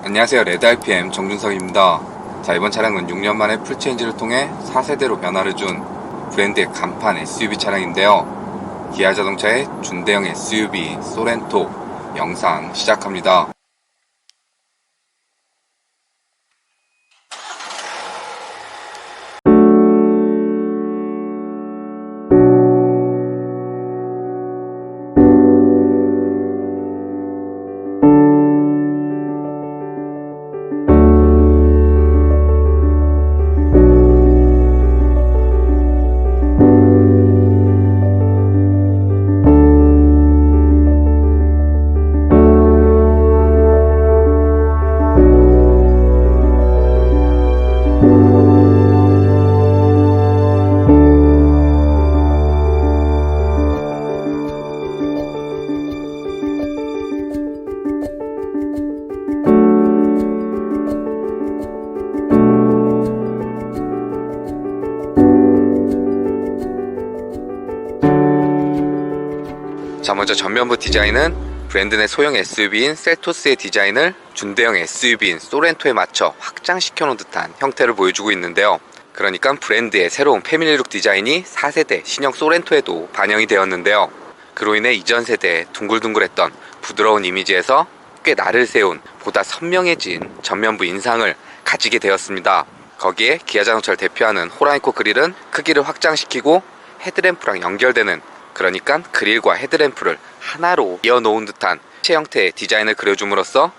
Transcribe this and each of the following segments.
안녕하세요. 레드RPM 정준석입니다. 자, 이번 차량은 6년 만에 풀체인지를 통해 4세대로 변화를 준 브랜드의 간판 SUV 차량인데요. 기아 자동차의 준대형 SUV 소렌토 영상 시작합니다. 자, 먼저 전면부 디자인은 브랜드 내 소형 SUV인 셀토스의 디자인을 준대형 SUV인 소렌토에 맞춰 확장시켜 놓은 듯한 형태를 보여주고 있는데요. 그러니까 브랜드의 새로운 패밀리룩 디자인이 4세대 신형 소렌토에도 반영이 되었는데요. 그로 인해 이전 세대의 둥글둥글했던 부드러운 이미지에서 꽤 날을 세운 보다 선명해진 전면부 인상을 가지게 되었습니다. 거기에 기아 자동차를 대표하는 호라이코 그릴은 크기를 확장시키고 헤드램프랑 연결되는, 그러니까 그릴과 헤드램프를 하나로 이어놓은 듯한 체 형태의 디자인을 그려줌으로써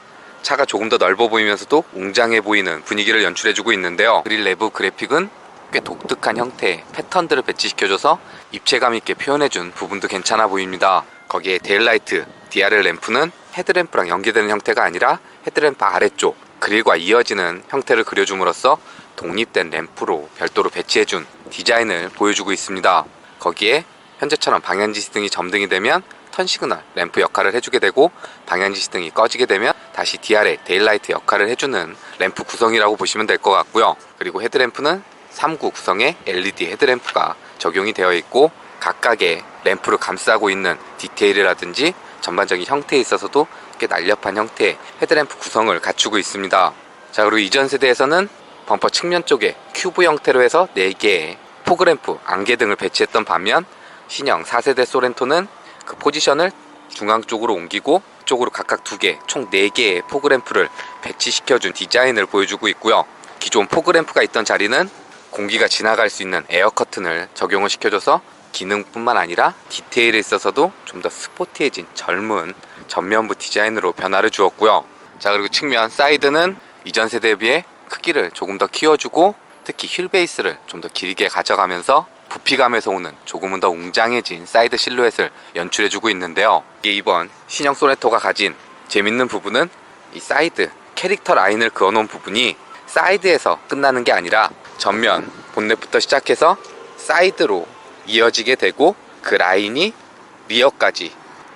차가 조금 더 넓어 보이면서도 웅장해 보이는 분위기를 연출해주고 있는데요. 그릴 내부 그래픽은 꽤 독특한 형태의 패턴들을 배치시켜줘서 입체감 있게 표현해준 부분도 괜찮아 보입니다. 거기에 데일라이트, DRL 램프는 헤드램프랑 연계되는 형태가 아니라 헤드램프 아래쪽 그릴과 이어지는 형태를 그려줌으로써 독립된 램프로 별도로 배치해준 디자인을 보여주고 있습니다. 거기에 현재처럼 방향지시등이 점등이 되면 턴시그널 램프 역할을 해주게 되고, 방향지시등이 꺼지게 되면 다시 DRL 데일라이트 역할을 해주는 램프 구성이라고 보시면 될 것 같고요. 그리고 헤드램프는 3구 구성의 LED 헤드램프가 적용이 되어 있고, 각각의 램프를 감싸고 있는 디테일이라든지 전반적인 형태에 있어서도 꽤 날렵한 형태의 헤드램프 구성을 갖추고 있습니다. 자, 그리고 이전 세대에서는 범퍼 측면 쪽에 큐브 형태로 해서 4개의 포그램프, 안개등을 배치했던 반면 신형 4세대 소렌토는 그 포지션을 중앙 쪽으로 옮기고 쪽으로 각각 2개, 총 4개의 포그램프를 배치시켜준 디자인을 보여주고 있고요. 기존 포그램프가 있던 자리는 공기가 지나갈 수 있는 에어 커튼을 적용을 시켜줘서 기능뿐만 아니라 디테일에 있어서도 좀 더 스포티해진 젊은 전면부 디자인으로 변화를 주었고요. 자, 그리고 측면 사이드는 이전 세대에 비해 크기를 조금 더 키워주고, 특히 휠 베이스를 좀 더 길게 가져가면서 부피감에서 오는 조금은 더 웅장해진 사이드 실루엣을 연출해주고 있는데요. 이번 신형 소렌토가 가진 재밌는 부분은 이 사이드 캐릭터 라인을 그어놓은 부분이 사이드에서 끝나는 게 아니라 전면 본넷부터 시작해서 사이드로 이어지게 되고, 그 라인이 리어까지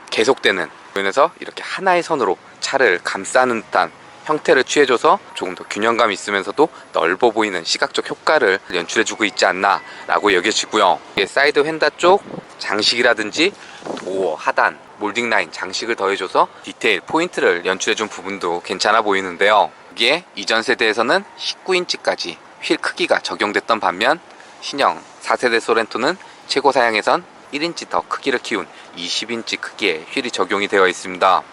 계속되는, 그래서 이렇게 하나의 선으로 차를 감싸는 듯한 형태를 취해줘서 조금 더 균형감 있으면서도 넓어 보이는 시각적 효과를 연출해주고 있지 않나 라고 여겨지고요. 사이드 휀다 쪽 장식이라든지 도어, 하단, 몰딩 라인 장식을 더해줘서 디테일, 포인트를 연출해준 부분도 괜찮아 보이는데요. 여기에 이전 세대에서는 19인치까지 휠 크기가 적용됐던 반면 신형 4세대 소렌토는 최고 사양에선 1인치 더 크기를 키운 20인치 크기의 휠이 적용이 되어 있습니다.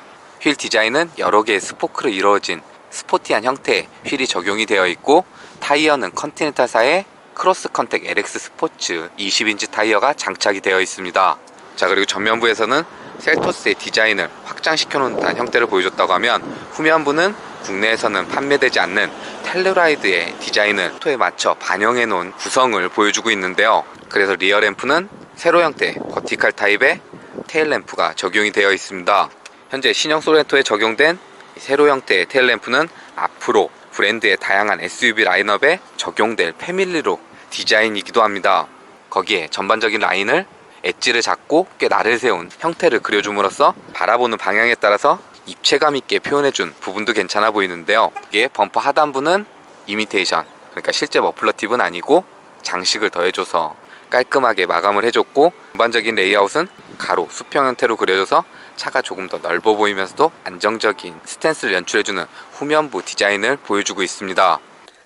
휠 디자인은 여러 개의 스포크로 이루어진 스포티한 형태의 휠이 적용이 되어 있고, 타이어는 컨티넨탈사의 크로스 컨택 LX 스포츠 20인치 타이어가 장착이 되어 있습니다. 자, 그리고 전면부에서는 셀토스의 디자인을 확장시켜 놓은 듯한 형태를 보여줬다고 하면, 후면부는 국내에서는 판매되지 않는 텔루라이드의 디자인을 토에 맞춰 반영해 놓은 구성을 보여주고 있는데요. 그래서 리어 램프는 세로 형태 버티컬 타입의 테일 램프가 적용이 되어 있습니다. 현재 신형 소렌토에 적용된 세로 형태의 테일램프는 앞으로 브랜드의 다양한 SUV 라인업에 적용될 패밀리룩 디자인이기도 합니다. 거기에 전반적인 라인을 엣지를 잡고 꽤 날을 세운 형태를 그려줌으로써 바라보는 방향에 따라서 입체감 있게 표현해준 부분도 괜찮아 보이는데요. 이게 범퍼 하단부는 이미테이션, 그러니까 실제 머플러 팁은 아니고 장식을 더해줘서 깔끔하게 마감을 해줬고, 전반적인 레이아웃은 가로 수평 형태로 그려져서 차가 조금 더 넓어 보이면서도 안정적인 스탠스를 연출해주는 후면부 디자인을 보여주고 있습니다.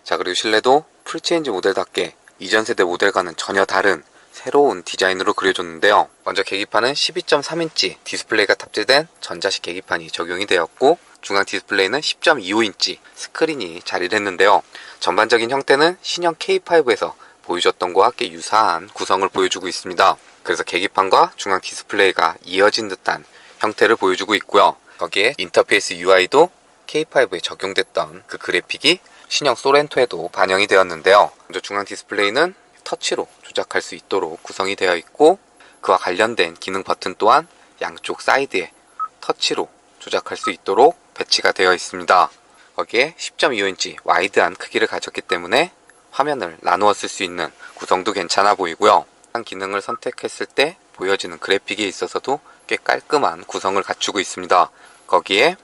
자, 그리고 실내도 풀체인지 모델답게 이전 세대 모델과는 전혀 다른 새로운 디자인으로 그려줬는데요. 먼저 계기판은 12.3인치 디스플레이가 탑재된 전자식 계기판이 적용이 되었고, 중앙 디스플레이는 10.25인치 스크린이 자리를 했는데요. 전반적인 형태는 신형 K5에서 보여줬던 것과 꽤 유사한 구성을 보여주고 있습니다. 그래서 계기판과 중앙 디스플레이가 이어진 듯한 형태를 보여주고 있고요. 거기에 인터페이스 UI도 K5에 적용됐던 그 그래픽이 신형 소렌토에도 반영이 되었는데요. 먼저 중앙 디스플레이는 터치로 조작할 수 있도록 구성이 되어 있고, 그와 관련된 기능 버튼 또한 양쪽 사이드에 터치로 조작할 수 있도록 배치가 되어 있습니다. 거기에 10.25인치 와이드한 크기를 가졌기 때문에 화면을 나누어 쓸 수 있는 구성도 괜찮아 보이고요. 한 기능을 선택했을 때 보여지는 그래픽에 있어서도 꽤 깔끔한 구성을 갖추고 있습니다. 거기에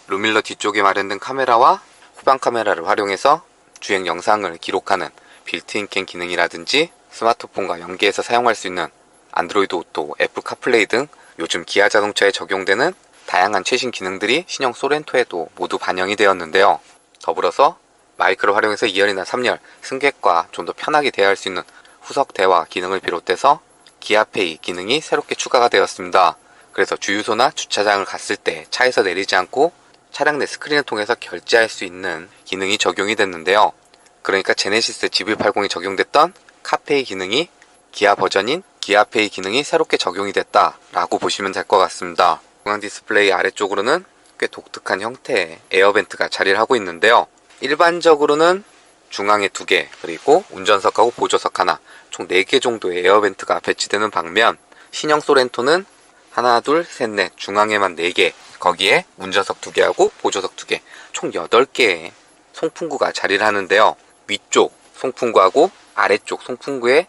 루밀러 뒤쪽에 마련된 카메라와 후방 카메라를 활용해서 주행 영상을 기록하는 빌트인 캠 기능이라든지 스마트폰과 연계해서 사용할 수 있는 안드로이드 오토, 애플 카플레이 등 요즘 기아 자동차에 적용되는 다양한 최신 기능들이 신형 소렌토에도 모두 반영이 되었는데요. 더불어서 마이크를 활용해서 2열이나 3열 승객과 좀 더 편하게 대화할 수 있는 후석 대화 기능을 비롯해서 기아페이 기능이 새롭게 추가가 되었습니다. 그래서 주유소나 주차장을 갔을 때 차에서 내리지 않고 차량 내 스크린을 통해서 결제할 수 있는 기능이 적용이 됐는데요. 그러니까 제네시스 GV80에 적용됐던 카페이 기능이 기아 버전인 기아페이 기능이 새롭게 적용이 됐다라고 보시면 될 것 같습니다. 중앙 디스플레이 아래쪽으로는 꽤 독특한 형태의 에어벤트가 자리를 하고 있는데요. 일반적으로는 중앙에 2개, 그리고 운전석하고 보조석 하나, 총 4개 정도의 에어벤트가 배치되는 반면, 신형 소렌토는 하나, 둘, 셋, 넷, 중앙에만 4개, 거기에 운전석 2개하고 보조석 2개, 총 8개의 송풍구가 자리를 하는데요. 위쪽 송풍구하고 아래쪽 송풍구의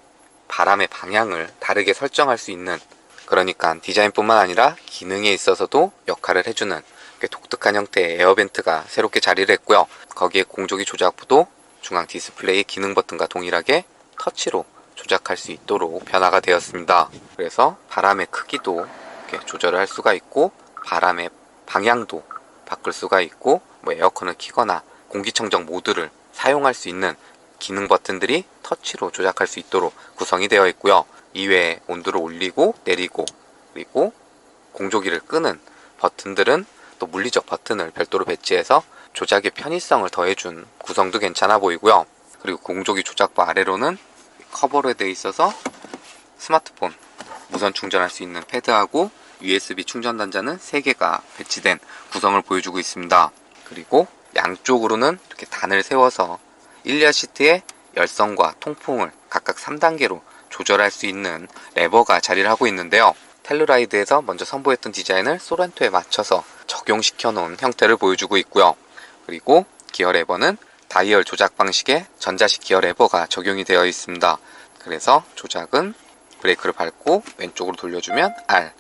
바람의 방향을 다르게 설정할 수 있는, 그러니까 디자인뿐만 아니라 기능에 있어서도 역할을 해주는 꽤 독특한 형태의 에어벤트가 새롭게 자리를 했고요. 거기에 공조기 조작부도 중앙 디스플레이 기능 버튼과 동일하게 터치로 조작할 수 있도록 변화가 되었습니다. 그래서 바람의 크기도 이렇게 조절을 할 수가 있고, 바람의 방향도 바꿀 수가 있고, 에어컨을 켜거나 공기청정 모드를 사용할 수 있는 기능 버튼들이 터치로 조작할 수 있도록 구성이 되어 있고요. 이외에 온도를 올리고 내리고, 그리고 공조기를 끄는 버튼들은 또 물리적 버튼을 별도로 배치해서 조작의 편의성을 더해준 구성도 괜찮아 보이고요. 그리고 공조기 조작부 아래로는 커버로 되어 있어서 스마트폰 무선 충전할 수 있는 패드하고 USB 충전 단자는 3개가 배치된 구성을 보여주고 있습니다. 그리고 양쪽으로는 이렇게 단을 세워서 1열 시트의 열선과 통풍을 각각 3단계로 조절할 수 있는 레버가 자리를 하고 있는데요. 텔루라이드에서 먼저 선보였던 디자인을 소렌토에 맞춰서 적용시켜 놓은 형태를 보여주고 있고요. 그리고 기어 레버는 다이얼 조작 방식의 전자식 기어 레버가 적용이 되어 있습니다. 그래서 조작은 브레이크를 밟고 왼쪽으로 돌려주면 R,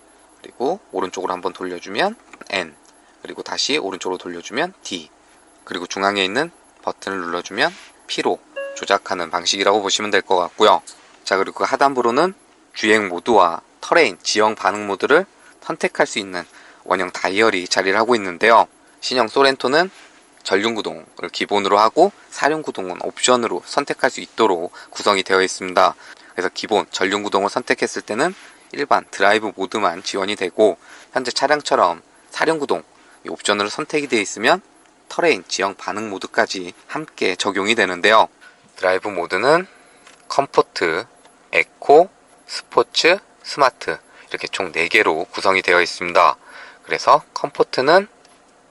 그리고 오른쪽으로 한번 돌려주면 N, 그리고 다시 오른쪽으로 돌려주면 D, 그리고 중앙에 있는 버튼을 눌러주면 P로 조작하는 방식이라고 보시면 될 것 같고요. 자, 그리고 하단부로는 주행 모드와 터레인, 지형 반응 모드를 선택할 수 있는 원형 다이얼이 자리를 하고 있는데요. 신형 소렌토는 전륜구동을 기본으로 하고 사륜구동은 옵션으로 선택할 수 있도록 구성이 되어 있습니다. 그래서 기본 전륜구동을 선택했을 때는 일반 드라이브 모드만 지원이 되고, 현재 차량처럼 사륜구동 이 옵션으로 선택이 되어 있으면 터레인, 지형 반응 모드까지 함께 적용이 되는데요. 드라이브 모드는 컴포트, 에코, 스포츠, 스마트 이렇게 총 4개로 구성이 되어 있습니다. 그래서 컴포트는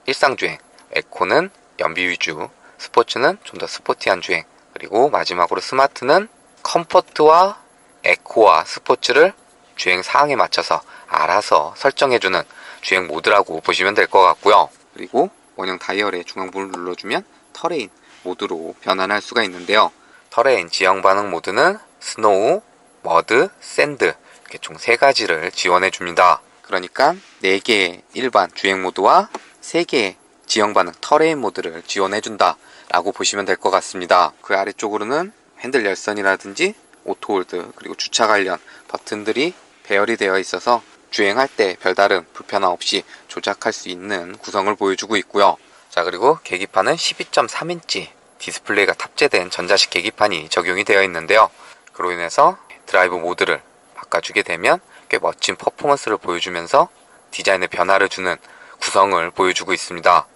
일상주행, 에코는 연비 위주, 스포츠는 좀 더 스포티한 주행, 그리고 마지막으로 스마트는 컴포트와 에코와 스포츠를 주행 상황에 맞춰서 알아서 설정해주는 주행 모드라고 보시면 될 것 같고요. 그리고 원형 다이얼의 중앙부를 눌러주면 터레인 모드로 변환할 수가 있는데요. 터레인 지형 반응 모드는 스노우, 머드, 샌드 이렇게 총 3가지를 지원해 줍니다. 그러니까 4개의 일반 주행 모드와 3개의 지형 반응 터레인 모드를 지원해 준다 라고 보시면 될 것 같습니다. 그 아래쪽으로는 핸들 열선이라든지 오토홀드, 그리고 주차 관련 버튼들이 배열이 되어 있어서 주행할 때 별다른 불편함 없이 조작할 수 있는 구성을 보여주고 있고요. 자, 그리고 계기판은 12.3인치 디스플레이가 탑재된 전자식 계기판이 적용이 되어 있는데요. 그로 인해서 드라이브 모드를 바꿔주게 되면 꽤 멋진 퍼포먼스를 보여주면서 디자인의 변화를 주는 구성을 보여주고 있습니다.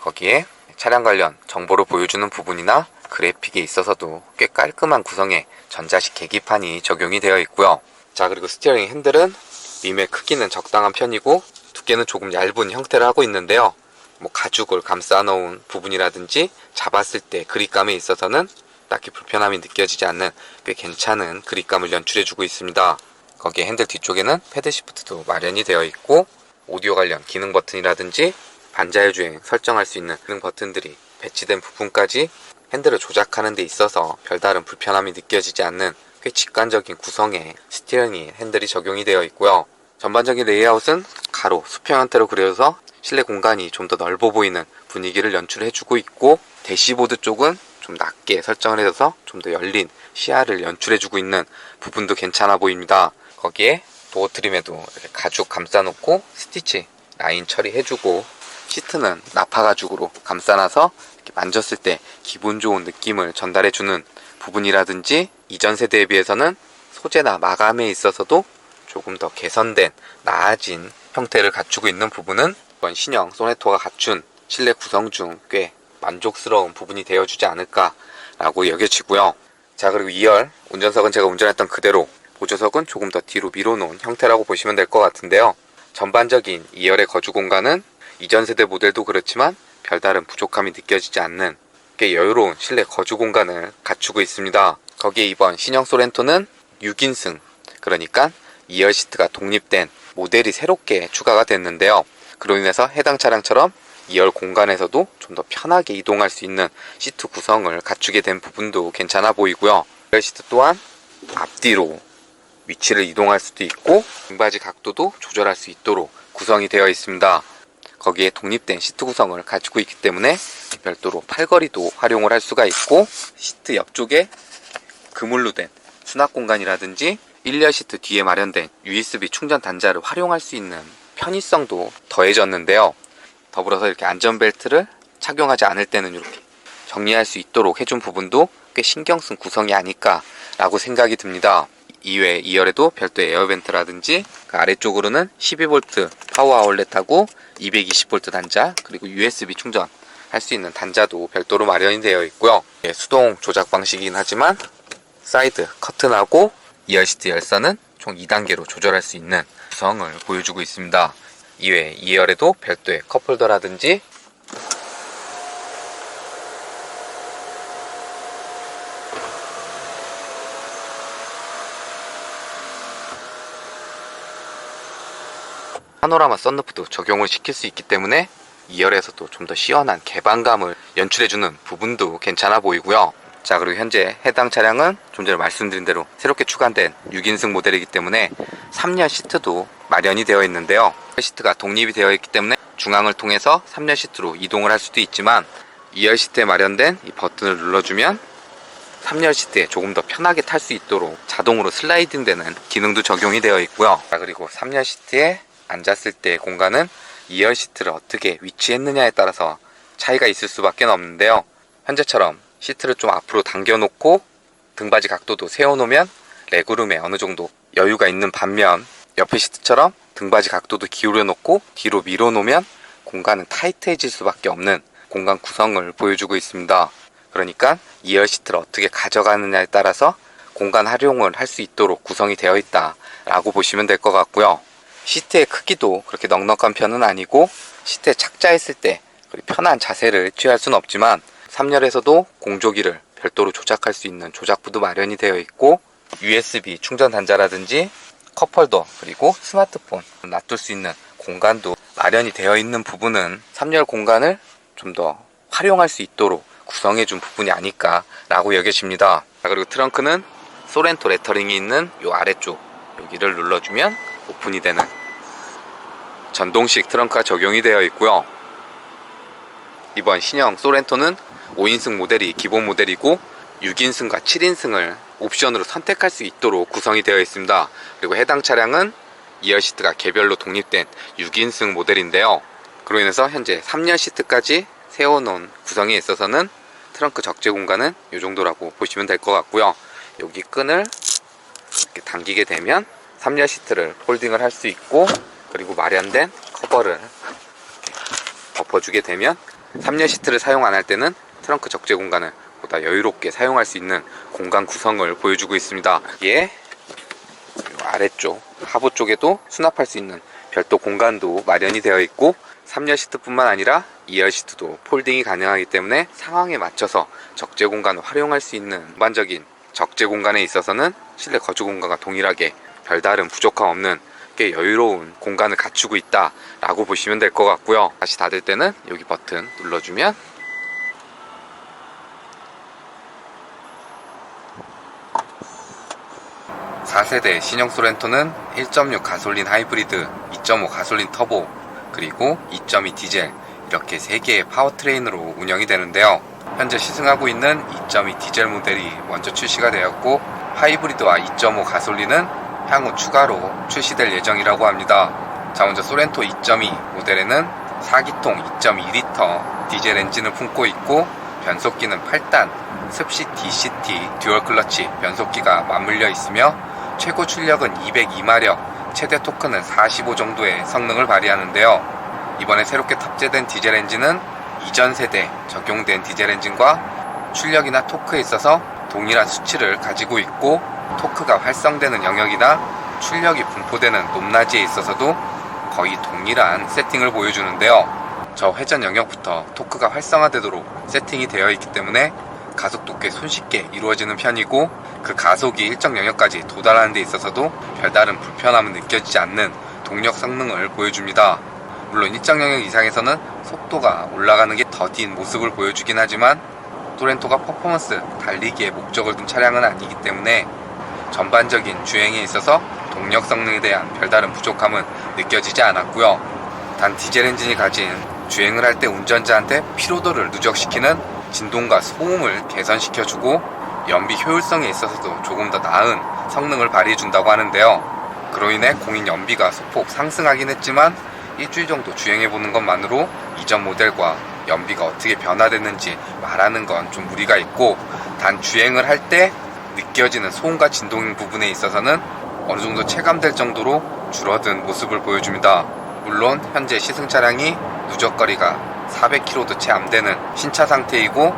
거기에 차량 관련 정보를 보여주는 부분이나 그래픽에 있어서도 꽤 깔끔한 구성의 전자식 계기판이 적용이 되어 있고요. 자, 그리고 스티어링 핸들은 림의 크기는 적당한 편이고 두께는 조금 얇은 형태를 하고 있는데요. 가죽을 감싸 놓은 부분이라든지 잡았을 때 그립감에 있어서는 딱히 불편함이 느껴지지 않는 꽤 괜찮은 그립감을 연출해주고 있습니다. 거기에 핸들 뒤쪽에는 패드 시프트도 마련이 되어 있고 오디오 관련 기능 버튼이라든지 반자율주행 설정할 수 있는 기능 버튼들이 배치된 부분까지 핸들을 조작하는 데 있어서 별다른 불편함이 느껴지지 않는 꽤 직관적인 구성의 스티어링 핸들이 적용이 되어 있고요. 전반적인 레이아웃은 가로, 수평 형태로 그려서 실내 공간이 좀 더 넓어 보이는 분위기를 연출해주고 있고 대시보드 쪽은 좀 낮게 설정을 해서 좀 더 열린 시야를 연출해주고 있는 부분도 괜찮아 보입니다. 거기에 도어 트림에도 이렇게 가죽 감싸놓고 스티치 라인 처리해주고 시트는 나파 가죽으로 감싸놔서 이렇게 만졌을 때 기분 좋은 느낌을 전달해주는 부분이라든지 이전 세대에 비해서는 소재나 마감에 있어서도 조금 더 개선된 나아진 형태를 갖추고 있는 부분은 이번 신형 소네토가 갖춘 실내 구성 중 꽤 만족스러운 부분이 되어주지 않을까 라고 여겨지고요. 자, 그리고 2열 운전석은 제가 운전했던 그대로 보조석은 조금 더 뒤로 밀어놓은 형태라고 보시면 될 것 같은데요. 전반적인 2열의 거주 공간은 이전 세대 모델도 그렇지만 별다른 부족함이 느껴지지 않는 꽤 여유로운 실내 거주 공간을 갖추고 있습니다. 거기에 이번 신형 소렌토는 6인승, 그러니까 2열 시트가 독립된 모델이 새롭게 추가가 됐는데요. 그로 인해서 해당 차량처럼 2열 공간에서도 좀 더 편하게 이동할 수 있는 시트 구성을 갖추게 된 부분도 괜찮아 보이고요. 2열 시트 또한 앞뒤로 위치를 이동할 수도 있고 등받이 각도도 조절할 수 있도록 구성이 되어 있습니다. 거기에 독립된 시트 구성을 가지고 있기 때문에 별도로 팔걸이도 활용을 할 수가 있고 시트 옆쪽에 그물로 된 수납 공간이라든지 1열 시트 뒤에 마련된 USB 충전 단자를 활용할 수 있는 편의성도 더해졌는데요. 더불어서 이렇게 안전벨트를 착용하지 않을 때는 이렇게 정리할 수 있도록 해준 부분도 꽤 신경 쓴 구성이 아닐까 라고 생각이 듭니다. 이외에 2열에도 별도의 에어벤트라든지 그 아래쪽으로는 12V 파워 아울렛하고 220V 단자 그리고 USB 충전 할 수 있는 단자도 별도로 마련이 되어 있고요. 수동 조작 방식이긴 하지만 사이드 커튼하고 2열 시트 열선은 총 2단계로 조절할 수 있는 구성을 보여주고 있습니다. 이외에 2열에도 별도의 컵홀더라든지 파노라마 썬루프도 적용을 시킬 수 있기 때문에 2열에서도 좀 더 시원한 개방감을 연출해주는 부분도 괜찮아 보이고요. 자, 그리고 현재 해당 차량은 좀 전에 말씀드린 대로 새롭게 추가된 6인승 모델이기 때문에 3열 시트도 마련이 되어 있는데요. 시트가 독립이 되어 있기 때문에 중앙을 통해서 3열 시트로 이동을 할 수도 있지만 2열 시트에 마련된 이 버튼을 눌러주면 3열 시트에 조금 더 편하게 탈 수 있도록 자동으로 슬라이딩 되는 기능도 적용이 되어 있고요. 자, 그리고 3열 시트에 앉았을 때의 공간은 2열 시트를 어떻게 위치했느냐에 따라서 차이가 있을 수밖에 없는데요. 현재처럼 시트를 좀 앞으로 당겨놓고 등받이 각도도 세워놓으면 레그룸에 어느 정도 여유가 있는 반면 옆에 시트처럼 등받이 각도도 기울여 놓고 뒤로 밀어 놓으면 공간은 타이트해질 수밖에 없는 공간 구성을 보여주고 있습니다. 그러니까 2열 시트를 어떻게 가져가느냐에 따라서 공간 활용을 할 수 있도록 구성이 되어 있다 라고 보시면 될 것 같고요. 시트의 크기도 그렇게 넉넉한 편은 아니고 시트에 착자했을 때 편한 자세를 취할 수는 없지만 3열에서도 공조기를 별도로 조작할 수 있는 조작부도 마련이 되어 있고 USB 충전 단자라든지 컵홀더 그리고 스마트폰 놔둘 수 있는 공간도 마련이 되어 있는 부분은 3열 공간을 좀 더 활용할 수 있도록 구성해 준 부분이 아닐까 라고 여겨집니다. 그리고 트렁크는 소렌토 레터링이 있는 이 아래쪽 여기를 눌러주면 오픈이 되는 전동식 트렁크가 적용이 되어 있고요. 이번 신형 소렌토는 5인승 모델이 기본 모델이고 6인승과 7인승을 옵션으로 선택할 수 있도록 구성이 되어 있습니다. 그리고 해당 차량은 2열 시트가 개별로 독립된 6인승 모델인데요. 그로 인해서 현재 3열 시트까지 세워놓은 구성에 있어서는 트렁크 적재 공간은 이 정도라고 보시면 될 것 같고요. 여기 끈을 이렇게 당기게 되면 3열 시트를 폴딩을 할 수 있고, 그리고 마련된 커버를 이렇게 덮어주게 되면 3열 시트를 사용 안 할 때는 트렁크 적재 공간을 보다 여유롭게 사용할 수 있는 공간 구성을 보여주고 있습니다. 이에 아래쪽 하부 쪽에도 수납할 수 있는 별도 공간도 마련이 되어 있고, 3열 시트뿐만 아니라 2열 시트도 폴딩이 가능하기 때문에 상황에 맞춰서 적재 공간을 활용할 수 있는 일반적인 적재 공간에 있어서는 실내 거주 공간과 동일하게 별다른 부족함 없는 꽤 여유로운 공간을 갖추고 있다 라고 보시면 될 것 같고요. 다시 닫을 때는 여기 버튼 눌러주면 (4세대) 신형 소렌토는 1.6 가솔린 하이브리드, 2.5 가솔린 터보, 그리고 2.2 디젤, 이렇게 3개의 파워트레인으로 운영이 되는데요. 현재 시승하고 있는 2.2 디젤 모델이 먼저 출시가 되었고, 하이브리드와 2.5 가솔린은 향후 추가로 출시될 예정이라고 합니다. 자, 먼저 소렌토 2.2 모델에는 4기통 2.2리터 디젤 엔진을 품고 있고, 변속기는 8단 습식 DCT 듀얼 클러치 변속기가 맞물려 있으며, 최고 출력은 202마력, 최대 토크는 45 정도의 성능을 발휘하는데요. 이번에 새롭게 탑재된 디젤 엔진은 이전 세대 적용된 디젤 엔진과 출력이나 토크에 있어서 동일한 수치를 가지고 있고, 토크가 활성되는 영역이나 출력이 분포되는 높낮이에 있어서도 거의 동일한 세팅을 보여주는데요. 저 회전 영역부터 토크가 활성화되도록 세팅이 되어 있기 때문에 가속도 꽤 손쉽게 이루어지는 편이고, 그 가속이 일정 영역까지 도달하는 데 있어서도 별다른 불편함은 느껴지지 않는 동력 성능을 보여줍니다. 물론 일정 영역 이상에서는 속도가 올라가는 게 더딘 모습을 보여주긴 하지만, 소렌토가 퍼포먼스, 달리기에 목적을 둔 차량은 아니기 때문에 전반적인 주행에 있어서 동력 성능에 대한 별다른 부족함은 느껴지지 않았고요. 단 디젤 엔진이 가진 주행을 할 때 운전자한테 피로도를 누적시키는 진동과 소음을 개선시켜주고, 연비 효율성에 있어서도 조금 더 나은 성능을 발휘해준다고 하는데요. 그로 인해 공인 연비가 소폭 상승하긴 했지만, 일주일 정도 주행해보는 것만으로 이전 모델과 연비가 어떻게 변화됐는지 말하는 건 좀 무리가 있고, 단 주행을 할 때 느껴지는 소음과 진동 부분에 있어서는 어느 정도 체감될 정도로 줄어든 모습을 보여줍니다. 물론 현재 시승 차량이 누적거리가 400km도 채 안 되는 신차 상태이고,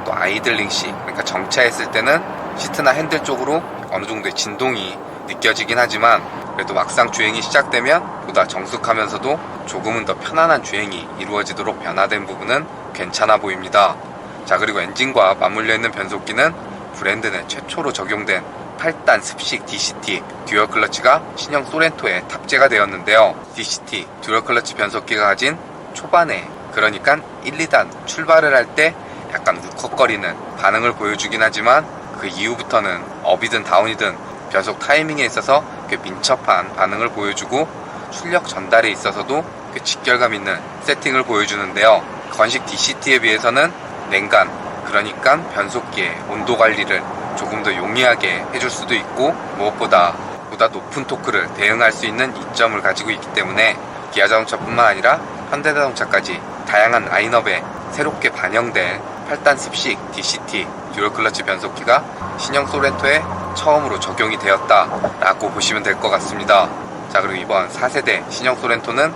또 아이들링 시, 그러니까 정차했을 때는 시트나 핸들 쪽으로 어느 정도의 진동이 느껴지긴 하지만, 그래도 막상 주행이 시작되면 보다 정숙하면서도 조금은 더 편안한 주행이 이루어지도록 변화된 부분은 괜찮아 보입니다. 자, 그리고 엔진과 맞물려 있는 변속기는 브랜드 내 최초로 적용된 8단 습식 DCT 듀얼 클러치가 신형 소렌토에 탑재가 되었는데요. DCT 듀얼 클러치 변속기가 가진 초반에, 그러니까 1, 2단 출발을 할 때 약간 울컥거리는 반응을 보여주긴 하지만, 그 이후부터는 업이든 다운이든 변속 타이밍에 있어서 꽤 민첩한 반응을 보여주고, 출력 전달에 있어서도 꽤 직결감 있는 세팅을 보여주는데요. 건식 DCT에 비해서는 냉간, 그러니까 변속기의 온도 관리를 조금 더 용이하게 해줄 수도 있고, 무엇보다 보다 높은 토크를 대응할 수 있는 이점을 가지고 있기 때문에 기아자동차뿐만 아니라 현대자동차까지 다양한 라인업에 새롭게 반영된 8단 습식 DCT 듀얼 클러치 변속기가 신형 소렌토에 처음으로 적용이 되었다라고 보시면 될 것 같습니다. 자, 그리고 이번 4세대 신형 소렌토는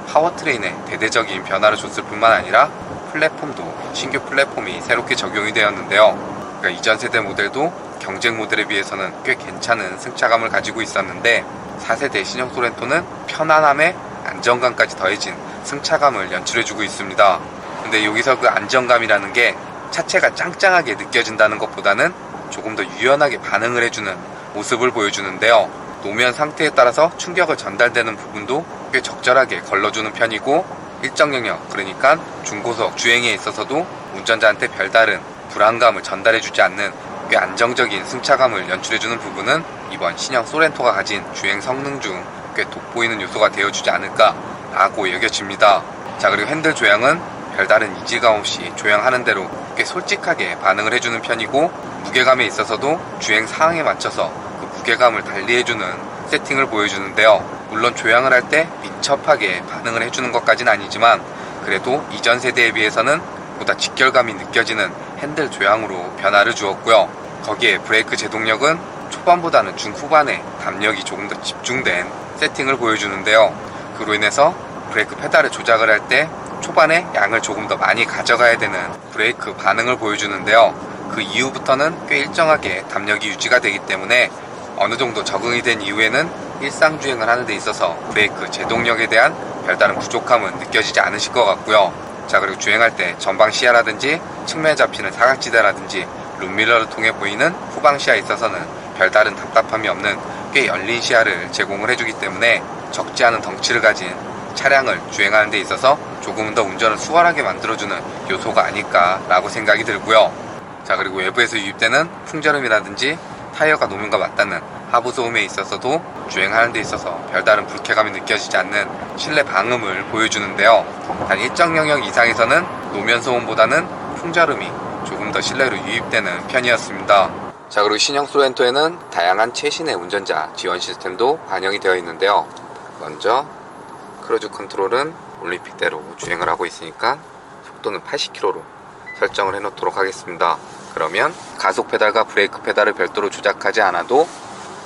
파워트레인에 대대적인 변화를 줬을 뿐만 아니라 플랫폼도 신규 플랫폼이 새롭게 적용이 되었는데요. 그러니까 이전 세대 모델도 경쟁 모델에 비해서는 꽤 괜찮은 승차감을 가지고 있었는데, 4세대 신형 소렌토는 편안함에 안정감까지 더해진 승차감을 연출해주고 있습니다. 근데 여기서 그 안정감이라는 게 차체가 짱짱하게 느껴진다는 것보다는 조금 더 유연하게 반응을 해주는 모습을 보여주는데요. 노면 상태에 따라서 충격을 전달되는 부분도 꽤 적절하게 걸러주는 편이고, 일정 영역, 그러니까 중고속 주행에 있어서도 운전자한테 별다른 불안감을 전달해주지 않는 꽤 안정적인 승차감을 연출해주는 부분은 이번 신형 소렌토가 가진 주행 성능 중 꽤 돋보이는 요소가 되어주지 않을까 라고 여겨집니다. 자, 그리고 핸들 조향은 별다른 이질감 없이 조향하는 대로 꽤 솔직하게 반응을 해주는 편이고, 무게감에 있어서도 주행 상황에 맞춰서 그 무게감을 달리해주는 세팅을 보여주는데요. 물론 조향을 할 때 민첩하게 반응을 해주는 것까지는 아니지만 그래도 이전 세대에 비해서는 보다 직결감이 느껴지는 핸들 조향으로 변화를 주었고요. 거기에 브레이크 제동력은 초반보다는 중후반에 담력이 조금 더 집중된 세팅을 보여주는데요. 그로 인해서 브레이크 페달을 조작을 할 때 초반에 양을 조금 더 많이 가져가야 되는 브레이크 반응을 보여주는데요. 그 이후부터는 꽤 일정하게 담력이 유지가 되기 때문에 어느 정도 적응이 된 이후에는 일상주행을 하는 데 있어서 브레이크 제동력에 대한 별다른 부족함은 느껴지지 않으실 것 같고요. 자, 그리고 주행할 때 전방 시야라든지 측면에 잡히는 사각지대라든지 룸미러를 통해 보이는 후방 시야에 있어서는 별다른 답답함이 없는 꽤 열린 시야를 제공을 해주기 때문에 적지 않은 덩치를 가진 차량을 주행하는 데 있어서 조금 더 운전을 수월하게 만들어주는 요소가 아닐까라고 생각이 들고요. 자, 그리고 외부에서 유입되는 풍절음이라든지 타이어가 노면과 맞닿는 하부 소음에 있어서도 주행하는 데 있어서 별다른 불쾌감이 느껴지지 않는 실내 방음을 보여주는데요. 단 일정 영역 이상에서는 노면 소음보다는 풍절음이 조금 더 실내로 유입되는 편이었습니다. 자, 그리고 신형 소렌토에는 다양한 최신의 운전자 지원 시스템도 반영이 되어 있는데요. 먼저 크루즈 컨트롤은 올림픽대로 주행을 하고 있으니까 속도는 80km로 설정을 해 놓도록 하겠습니다. 그러면 가속 페달과 브레이크 페달을 별도로 조작하지 않아도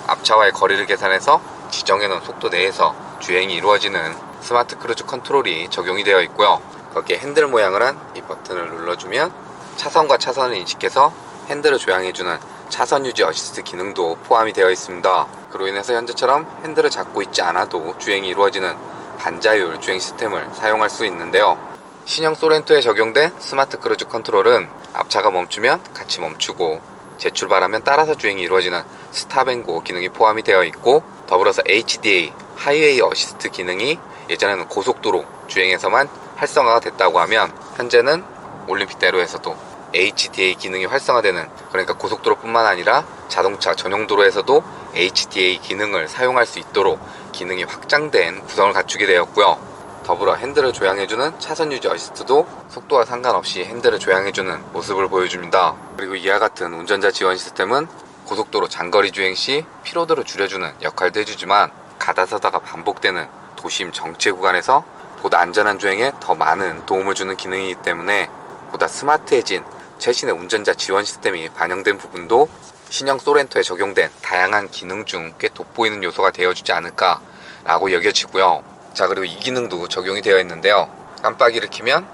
앞차와의 거리를 계산해서 지정해 놓은 속도 내에서 주행이 이루어지는 스마트 크루즈 컨트롤이 적용이 되어 있고요. 거기에 핸들 모양을 한 이 버튼을 눌러주면 차선과 차선을 인식해서 핸들을 조향해주는 차선 유지 어시스트 기능도 포함이 되어 있습니다. 그로 인해서 현재처럼 핸들을 잡고 있지 않아도 주행이 이루어지는 반자율 주행 시스템을 사용할 수 있는데요. 신형 소렌토에 적용된 스마트 크루즈 컨트롤은 앞차가 멈추면 같이 멈추고 재출발하면 따라서 주행이 이루어지는 스탑앤고 기능이 포함이 되어 있고, 더불어서 HDA 하이웨이 어시스트 기능이 예전에는 고속도로 주행에서만 활성화가 됐다고 하면 현재는 올림픽대로에서도 HDA 기능이 활성화되는, 그러니까 고속도로뿐만 아니라 자동차 전용 도로에서도 HDA 기능을 사용할 수 있도록 기능이 확장된 구성을 갖추게 되었고요. 더불어 핸들을 조향해주는 차선 유지 어시스트도 속도와 상관없이 핸들을 조향해주는 모습을 보여줍니다. 그리고 이와 같은 운전자 지원 시스템은 고속도로 장거리 주행 시 피로도를 줄여주는 역할도 해주지만 가다서다가 반복되는 도심 정체 구간에서 보다 안전한 주행에 더 많은 도움을 주는 기능이기 때문에 보다 스마트해진 최신의 운전자 지원 시스템이 반영된 부분도 신형 소렌토에 적용된 다양한 기능 중 꽤 돋보이는 요소가 되어주지 않을까 라고 여겨지고요. 자, 그리고 이 기능도 적용이 되어 있는데요. 깜빡이를 켜면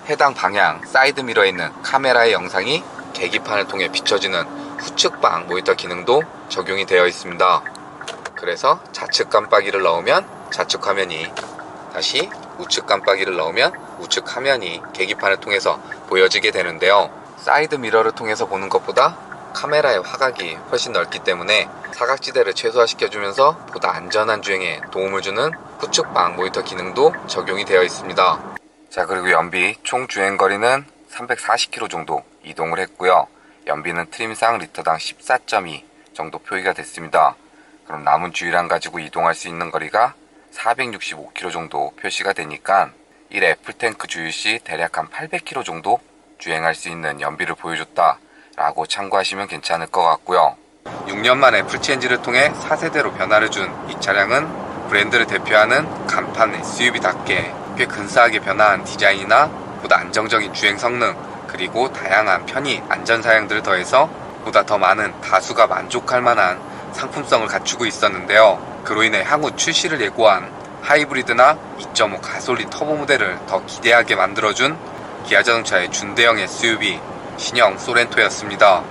해당 방향 사이드 미러에 있는 카메라의 영상이 계기판을 통해 비춰지는 후측방 모니터 기능도 적용이 되어 있습니다. 그래서 좌측 깜빡이를 넣으면 좌측 화면이, 다시 우측 깜빡이를 넣으면 우측 화면이 계기판을 통해서 보여지게 되는데요. 사이드 미러를 통해서 보는 것보다 카메라의 화각이 훨씬 넓기 때문에 사각지대를 최소화시켜주면서 보다 안전한 주행에 도움을 주는 후측방 모니터 기능도 적용이 되어 있습니다. 자, 그리고 연비 총 주행거리는 340km 정도 이동을 했고요. 연비는 트림상 리터당 14.2 정도 표기가 됐습니다. 그럼 남은 주유량 가지고 이동할 수 있는 거리가 465km 정도 표시가 되니까 1 애플탱크 주유 시 대략 한 800km 정도 주행할 수 있는 연비를 보여줬다 라고 참고하시면 괜찮을 것 같고요. 6년 만에 풀체인지를 통해 4세대로 변화를 준 이 차량은 브랜드를 대표하는 간판 SUV답게 꽤 근사하게 변화한 디자인이나 보다 안정적인 주행 성능, 그리고 다양한 편의 안전 사양들을 더해서 보다 더 많은 다수가 만족할 만한 상품성을 갖추고 있었는데요. 그로 인해 향후 출시를 예고한 하이브리드나 2.5 가솔린 터보 모델을 더 기대하게 만들어준 기아자동차의 준대형 SUV 신형 소렌토였습니다.